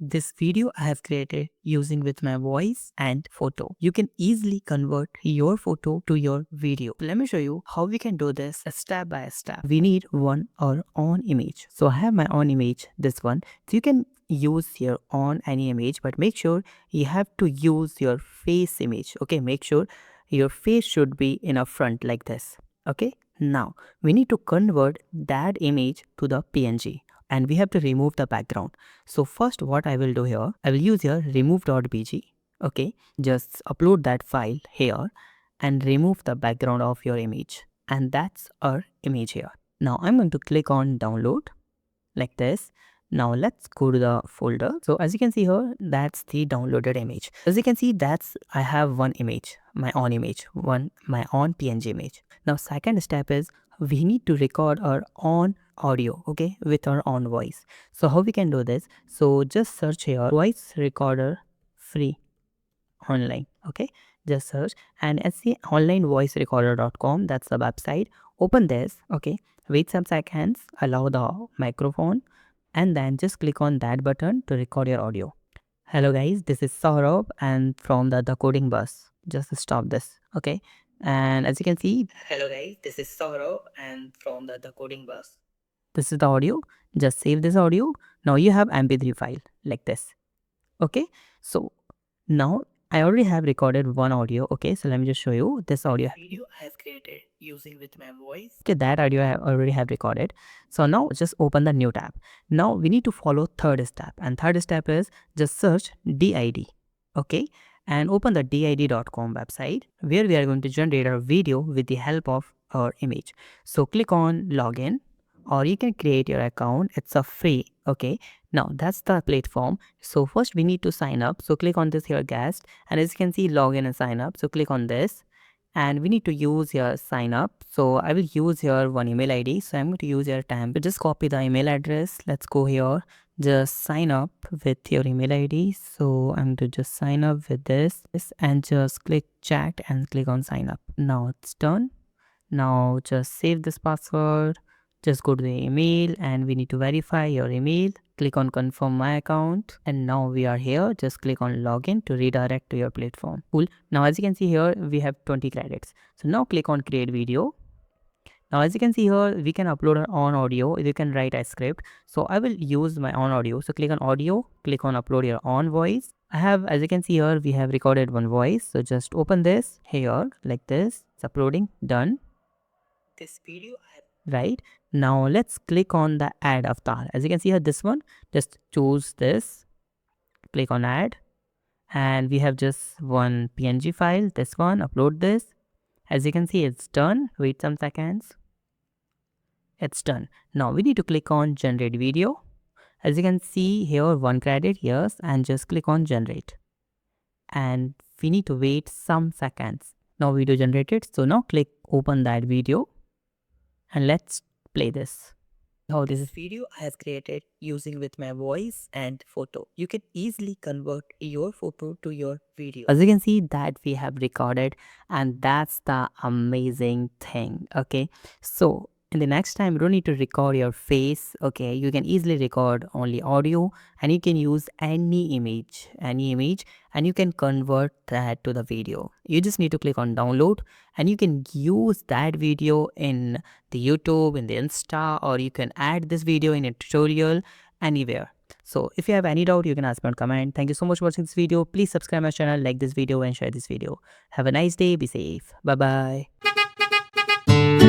This video I have created using with my voice and photo. You can easily convert your photo to your video. Let me show you how we can do this step by step. We need our own image. So I have my own image, this one. So you can use your own any image, but make sure you have to use your face image. Okay, make sure your face should be in a front like this. Okay, now we need to convert that image to the PNG and we have to remove the background. So first what I will do here, I will use here remove.bg. Okay, just upload that file here and remove the background of your image. And that's our image here. Now I'm going to click on download like this. Now let's go to the folder. So as you can see here, that's the downloaded image. As you can see, I have one image, my own image, my own PNG image. Now second step is we need to record our own audio, okay, with our own voice. So how we can do this? So just search here voice recorder free online, okay, just search and it's the onlinevoicerecorder.com. that's the website. Open this, okay, wait some seconds, allow the microphone and then just click on that button to record your audio. Hello guys, this is Saurabh and from the coding bus. Just stop this, okay, and as you can see, hello guys, this is Saurabh and from the coding bus. This is the audio. Just save this audio. Now you have mp3 file like this, okay. So now I already have recorded one audio, okay, so let me just show you this audio video I have created using with my voice. Okay, that audio I already have recorded. So now just open the new tab. Now we need to follow third step, and third step is just search DID, okay, and open the did.com website where we are going to generate our video with the help of our image. So click on login or you can create your account. It's a free, okay. Now that's the platform. So first we need to sign up. So click on this here guest, and as you can see, login and sign up. So click on this and we need to use your sign up. So I will use your one email ID. So I'm going to use your temp. So just copy the email address. Let's go here. Just sign up with your email ID. So I'm going to just sign up with this and just click chat and click on sign up. Now it's done. Now just save this password. Just go to the email and we need to verify your email. Click on confirm my account and now we are here. Just click on login to redirect to your platform. Cool. Now as you can see here, we have 20 credits. So now click on create video. Now as you can see here, we can upload our own audio. You can write a script. So I will use my own audio. So click on audio, click on upload your own voice. I have, as you can see here, we have recorded one voice. So just open this here like this. It's uploading, done. This video right now let's click on the add avatar. As you can see here, this one, just choose this, click on add, and we have just one PNG file, this one, upload this. As you can see, it's done. Wait some seconds, it's done. Now we need to click on generate video. As you can see here, one credit, yes, and just click on generate and we need to wait some seconds. Now video generated. So now click open that video and let's play this. Now this is video I have created using with my voice and photo. You can easily convert your photo to your video. As you can see that we have recorded, and that's the amazing thing, okay. So in the next time, you don't need to record your face, okay. You can easily record only audio and you can use any image, and you can convert that to the video. You just need to click on download and you can use that video in the YouTube, in the Insta, or you can add this video in a tutorial anywhere. So if you have any doubt, you can ask me on comment. Thank you so much for watching this video. Please subscribe my channel, like this video and share this video. Have a nice day. Be safe. Bye bye.